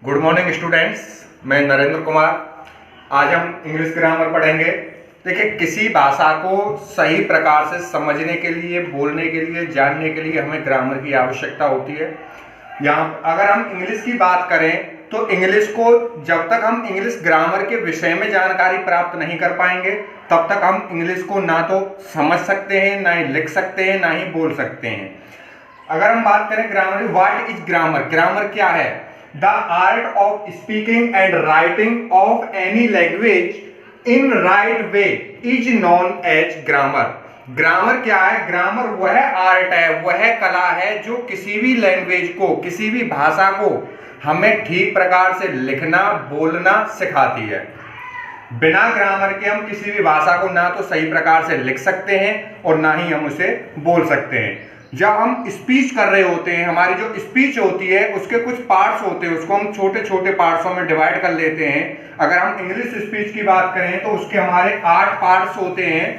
Good morning students, मैं नरेंद्र कुमार। आज हम इंग्लिश ग्रामर पढ़ेंगे। देखिए, किसी भाषा को सही प्रकार से समझने के लिए, बोलने के लिए, जानने के लिए हमें ग्रामर की आवश्यकता होती है। यहाँ अगर हम इंग्लिश की बात करें तो इंग्लिश को जब तक हम इंग्लिश ग्रामर के विषय में जानकारी प्राप्त नहीं कर पाएंगे तब तक हम इंग्लिश को ना तो समझ सकते हैं, ना ही लिख सकते हैं, ना ही बोल सकते हैं। अगर हम बात करें grammar, what is grammar? Grammar क्या है? The art of speaking and writing of any language in right way is known as grammar. Grammar क्या है? ग्रामर वह आर्ट है, वह कला है जो किसी भी लैंग्वेज को, किसी भी भाषा को हमें ठीक प्रकार से लिखना, बोलना सिखाती है। बिना ग्रामर के हम किसी भी भाषा को ना तो सही प्रकार से लिख सकते हैं और ना ही हम उसे बोल सकते हैं। जब हम स्पीच कर रहे होते हैं, हमारी जो स्पीच होती है उसके कुछ पार्ट्स होते हैं, उसको हम छोटे छोटे पार्ट्सों में डिवाइड कर लेते हैं। अगर हम इंग्लिश स्पीच की बात करें तो उसके हमारे 8 पार्ट्स होते हैं,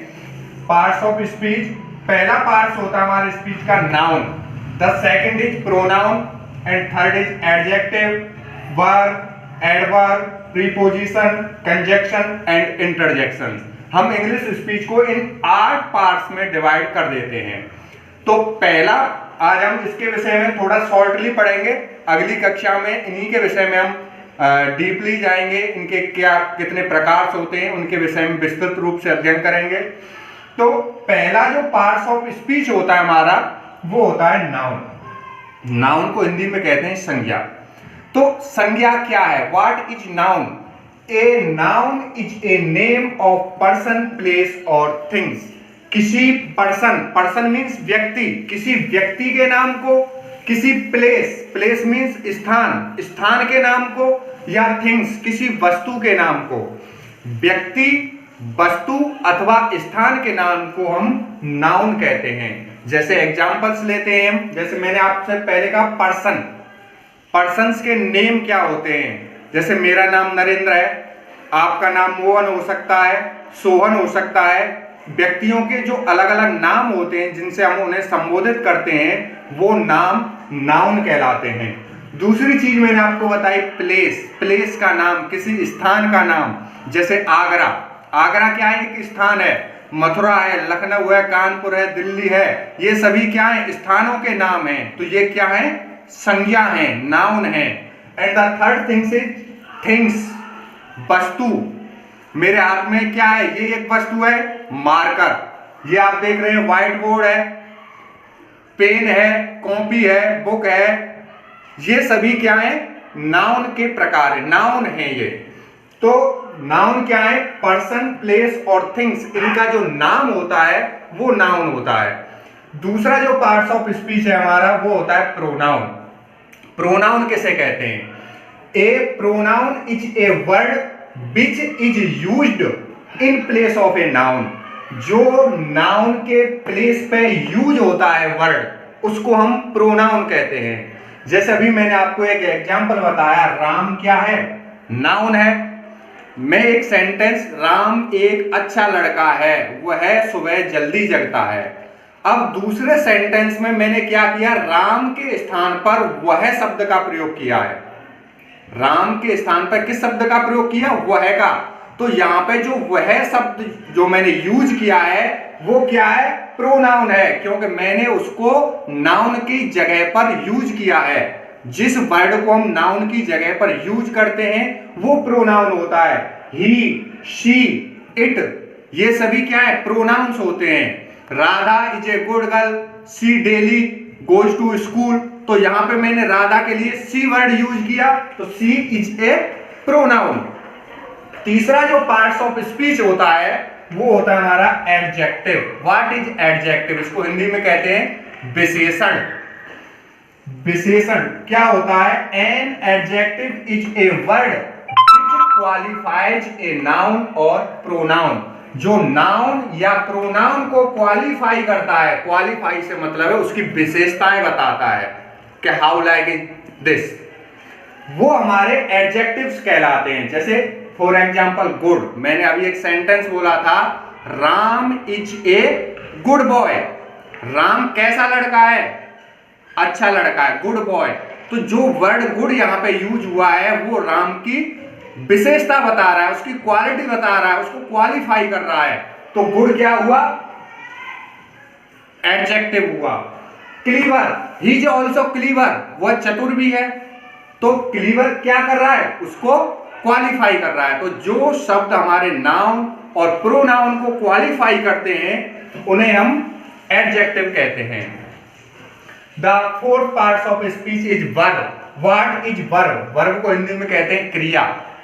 पार्ट्स ऑफ स्पीच। पहला पार्ट होता है हमारे स्पीच का noun, the second is pronoun and third is adjective, verb, adverb, preposition, conjunction and interjection. हम इंग्लिश स्पीच को इन 8 पार्ट्स में डिवाइड कर देते हैं। तो पहला, आज हम इसके विषय में थोड़ा शॉर्टली पढ़ेंगे। अगली कक्षा में इन्हीं के विषय में हम डीपली जाएंगे, इनके क्या कितने प्रकार होते हैं उनके विषय में विस्तृत रूप से अध्ययन करेंगे। तो पहला जो पार्ट्स ऑफ स्पीच होता है हमारा, वो होता है नाउन। नाउन को हिंदी में कहते हैं संज्ञा। तो संज्ञा क्या है? What is noun? A noun is a name of person, place और थिंग्स। किसी पर्सन मीन्स व्यक्ति, किसी व्यक्ति के नाम को, किसी प्लेस मीन्स स्थान के नाम को, या थिंग्स किसी वस्तु के नाम को। व्यक्ति, वस्तु अथवा स्थान के नाम को हम नाउन कहते हैं। जैसे एग्जांपल्स लेते हैं हम, जैसे मैंने आपसे पहले कहा पर्सन्स के नेम क्या होते हैं। जैसे मेरा नाम नरेंद्र है, आपका नाम मोहन हो सकता है, सोहन हो सकता है। व्यक्तियों के जो अलग अलग नाम होते हैं जिनसे हम उन्हें संबोधित करते हैं, वो नाम नाउन कहलाते हैं। दूसरी चीज मैंने आपको बताई प्लेस का नाम, किसी स्थान का नाम। जैसे आगरा क्या है? एक स्थान है। मथुरा है, लखनऊ है, कानपुर है, दिल्ली है, ये सभी क्या है? स्थानों के नाम हैं। तो ये क्या है? संज्ञा है, नाउन है। And the third things is things, वस्तु। मेरे हाथ में क्या है? ये एक वस्तु है, मार्कर। ये आप देख रहे हैं, व्हाइट बोर्ड है, पेन है, कॉपी है, बुक है। ये सभी क्या है? नाउन के प्रकार है, नाउन है ये। तो नाउन क्या है? पर्सन, प्लेस और थिंग्स, इनका जो नाम होता है वो नाउन होता है। दूसरा जो पार्ट्स ऑफ स्पीच है हमारा, वो होता है प्रोनाउन। प्रोनाउन किसे कहते हैं? A pronoun is a word which is used in place of a noun। जो नाउन के प्लेस पे यूज होता है वर्ड, उसको हम प्रोनाउन कहते हैं। जैसे अभी मैंने आपको एक एग्जांपल बताया, राम क्या है? नाउन है। मैं एक सेंटेंस, राम एक अच्छा लड़का है, वह सुबह जल्दी जगता है। अब दूसरे सेंटेंस में मैंने क्या किया? राम के स्थान पर वह शब्द का प्रयोग किया है। राम के स्थान पर किस शब्द का प्रयोग किया? वह का। तो यहां पे जो वह शब्द जो मैंने यूज किया है वो क्या है? प्रोनाउन है, क्योंकि मैंने उसको नाउन की जगह पर यूज किया है। जिस वर्ड को हम नाउन की जगह पर यूज करते हैं वो प्रोनाउन होता है। ही, शी, इट, ये सभी क्या है? प्रोनाउंस होते हैं। Radha is a good girl, she daily goes to school. तो यहां पे मैंने राधा के लिए सी वर्ड यूज किया, तो सी इज ए प्रोनाउन। तीसरा जो पार्ट्स ऑफ स्पीच होता है वो होता है हमारा एडजेक्टिव। What is adjective? इसको हिंदी में कहते हैं विशेषण। विशेषण क्या होता है? An adjective is a word which qualifies a noun और प्रोनाउन। जो नाउन या प्रोनाउन को क्वालिफाई करता है, क्वालिफाई से मतलब है उसकी विशेषताएं बताता है कि हाउ लाइक दिस, वो हमारे एडजेक्टिव्स कहलाते हैं। जैसे फॉर एग्जांपल गुड, मैंने अभी एक सेंटेंस बोला था, Ram is a good boy. Ram कैसा लड़का है? अच्छा लड़का है, गुड बॉय। तो जो वर्ड गुड यहाँ पे यूज हुआ है वो राम की विशेषता बता रहा है, उसकी क्वालिटी बता रहा है, उसको क्वालिफाई कर रहा है। तो गुड क्या हुआ? एडजेक्टिव हुआ। Clever, he is also clever, वह चतुर भी है। तो क्लीवर क्या कर रहा है? उसको क्वालिफाई कर रहा है। तो जो शब्द हमारे नाउन और प्रोनाउन को क्वालिफाई करते हैं उन्हें हम एडजेक्टिव कहते हैं। The fourth part of speech is verb. What is verb? Verb को हिंदी में कहते हैं क्रिया।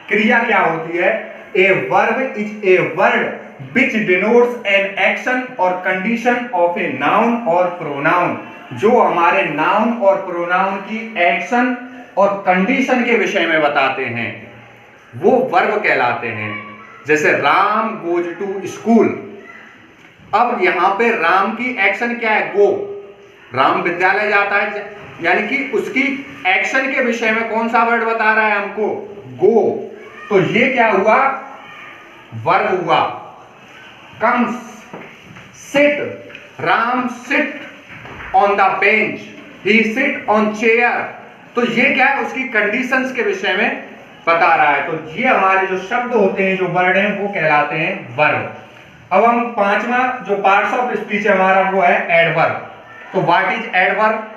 क्रिया क्या होती है? A verb is a word which denotes an action or condition of a noun or pronoun। जो हमारे नाउन और प्रोनाउन की एक्शन और कंडीशन के विषय में बताते हैं वो वर्ब कहलाते हैं। जैसे राम गोज टू स्कूल। अब यहां पे राम की एक्शन क्या है? गो। राम विद्यालय जाता है, यानी कि उसकी एक्शन के विषय में कौन सा वर्ड बता रहा है हमको? गो। तो ये क्या हुआ? वर्ब हुआ। comes, sit, Ram sit on the bench, he sit on chair। तो ये क्या है? उसकी कंडीशंस के विषय में बता रहा है। तो ये हमारे जो शब्द होते हैं, जो वर्ड हैं, वो कहलाते हैं वर्ब। अब हम पांचवा जो पार्ट्स ऑफ स्पीच है हमारा वो है एडवर्ब। तो what is adverb?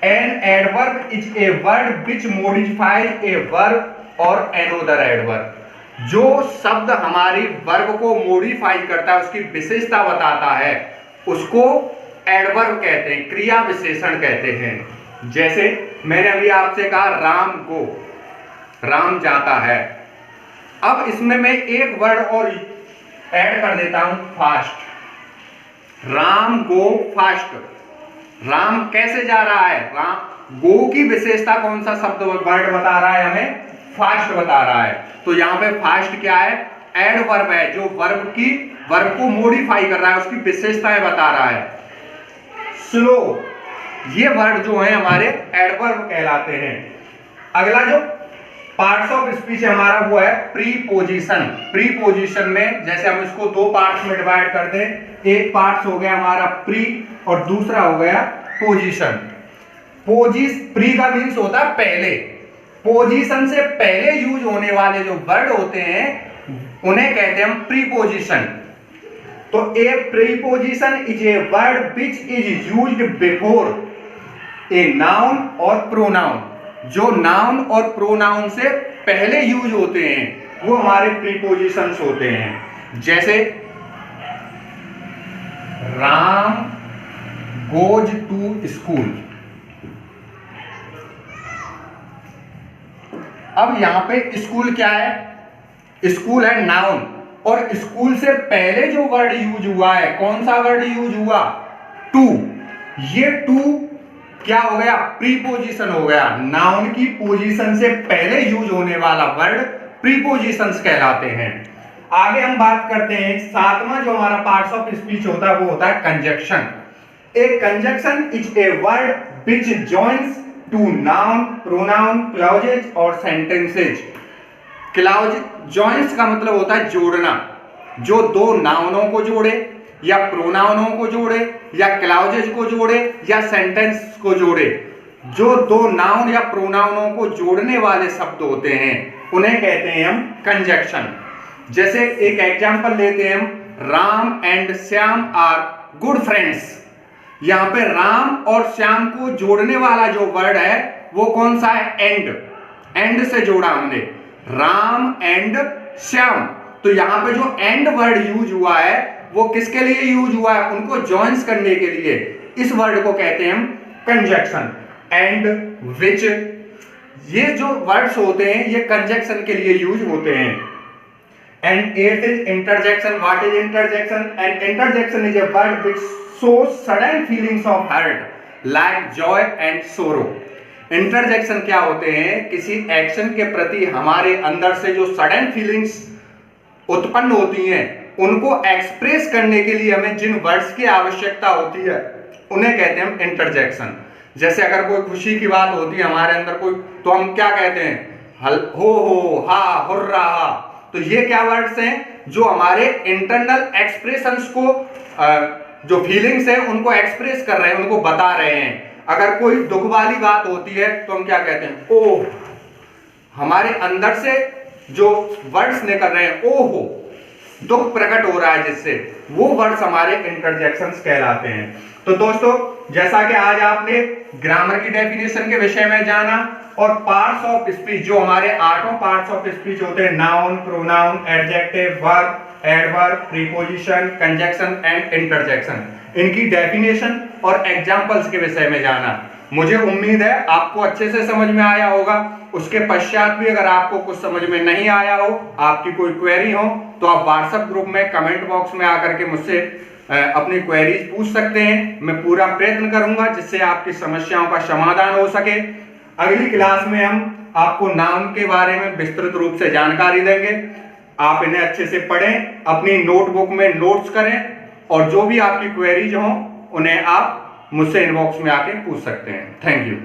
An adverb is a word which modifies a verb और एनोदर एडवर्ब। जो शब्द हमारी वर्ब को मॉडिफाई करता है, उसकी विशेषता बताता है, उसको एडवर्ब कहते हैं, क्रिया विशेषण कहते हैं। जैसे मैंने अभी आपसे कहा राम गो, राम जाता है। अब इसमें मैं एक वर्ड और ऐड कर देता हूं, फास्ट। राम गो फास्ट। राम कैसे जा रहा है? राम गो की विशेषता कौन सा शब्द वर्ड बता रहा है? हमें फास्ट बता रहा है। तो यहां पे फास्ट क्या है? एडवर्ब है, जो वर्ब को मॉडिफाई कर रहा है, उसकी विशेषताएं बता रहा है। स्लो, ये वर्ड जो है हमारे एडवर्ब कहलाते हैं। अगला जो पार्ट्स ऑफ स्पीच है हमारा वो है प्रीपोजिशन। प्रीपोजिशन में जैसे हम इसको दो पार्ट्स में डिवाइड करते हैं, एक पार्ट हो गया हमारा प्री और दूसरा हो गया पोजीशन। प्री का मीन्स होता है पहले। पोजीशन से पहले यूज होने वाले जो वर्ड होते हैं उन्हें कहते हैं हम प्रीपोजिशन। तो ए preposition is a word which is used before a noun और प्रोनाउन। जो नाउन और प्रोनाउन से पहले यूज होते हैं वो हमारे प्रीपोजिशंस होते हैं। जैसे राम गोज टू स्कूल। अब यहां पे स्कूल क्या है? स्कूल है नाउन, और स्कूल से पहले जो वर्ड यूज हुआ है, कौन सा वर्ड यूज हुआ? टू। ये टू क्या हो गया? प्रीपोजिशन हो गया। नाउन की पोजीशन से पहले यूज होने वाला वर्ड प्रीपोजिशंस कहलाते हैं। आगे हम बात करते हैं सातवां जो हमारा पार्ट्स ऑफ स्पीच होता है वो होता है conjunction. A conjunction is a word which joins two noun, pronoun, clauses और सेंटेंसेज। क्लॉज जॉइंस का मतलब होता है जोड़ना, जो दो नाउनों को जोड़े या प्रोनाउनों को जोड़े या क्लॉजेज को जोड़े या सेंटेंस को जोड़े। जो दो नाउन या प्रोनाउनों को जोड़ने वाले शब्द होते हैं उन्हें कहते हैं हम कंजक्शन। जैसे एक एग्जांपल लेते हैं हम, Ram and Shyam are good friends. यहां पे राम और श्याम को जोड़ने वाला जो वर्ड है वो कौन सा है? एंड। एंड से जोड़ा हमने, राम एंड श्याम। तो यहां पे जो एंड वर्ड यूज हुआ है वो किसके लिए यूज हुआ है? उनको जॉइंस करने के लिए। इस वर्ड को कहते हैं हम कंजक्शन। एंड, विच, ये जो वर्ड्स होते हैं ये कंजक्शन के लिए यूज होते हैं। And it is interjection. What is interjection? And interjection is a word which shows sudden feelings of hurt like joy and sorrow। Interjection क्या होते हैं? किसी एक्शन के प्रति हमारे अंदर से जो सडन फीलिंग्स उत्पन्न होती हैं उनको एक्सप्रेस करने के लिए हमें जिन वर्ड्स की आवश्यकता होती है उन्हें कहते हैं हम इंटरजेक्शन। जैसे अगर कोई खुशी की बात होती है हमारे अंदर कोई, तो हम क्या कहते हैं? हो हा हुर्रा हा। तो ये क्या वर्ड्स हैं जो हमारे इंटरनल एक्सप्रेशंस को जो फीलिंग्स है उनको एक्सप्रेस कर रहे हैं, उनको बता रहे हैं। अगर कोई दुख वाली बात होती है तो हम क्या कहते हैं, ओह। हमारे अंदर से जो वर्ड्स निकल रहे हैं, ओहो, दुख प्रकट हो रहा है जिससे, वो वर्ड्स हमारे इंटरजेक्शंस कहलाते हैं। तो दोस्तों, जैसा कि आज आपने ग्रामर की डेफिनेशन के विषय में जाना और पार्ट्स ऑफ स्पीच, जो हमारे 8 पार्ट्स ऑफ स्पीच होते हैं, noun, pronoun, adjective, verb, adverb, preposition, conjunction and interjection, इनकी डेफिनेशन और एग्जांपल्स के विषय में जाना। मुझे उम्मीद है आपको अच्छे से समझ में आया होगा। उसके पश्चात भी अगर आपको कुछ समझ में नहीं आया हो, आपकी कोई क्वेरी हो, तो आप व्हाट्सएप ग्रुप में कमेंट बॉक्स में आकर के मुझसे अपनी क्वेरीज पूछ सकते हैं। मैं पूरा प्रयत्न करूंगा जिससे आपकी समस्याओं का समाधान हो सके। अगली क्लास में हम आपको नाउन के बारे में विस्तृत रूप से जानकारी देंगे। आप इन्हें अच्छे से पढ़ें, अपनी नोटबुक में नोट्स करें और जो भी आपकी क्वेरीज हो उन्हें आप मुझसे इनबॉक्स में आके पूछ सकते हैं। Thank you.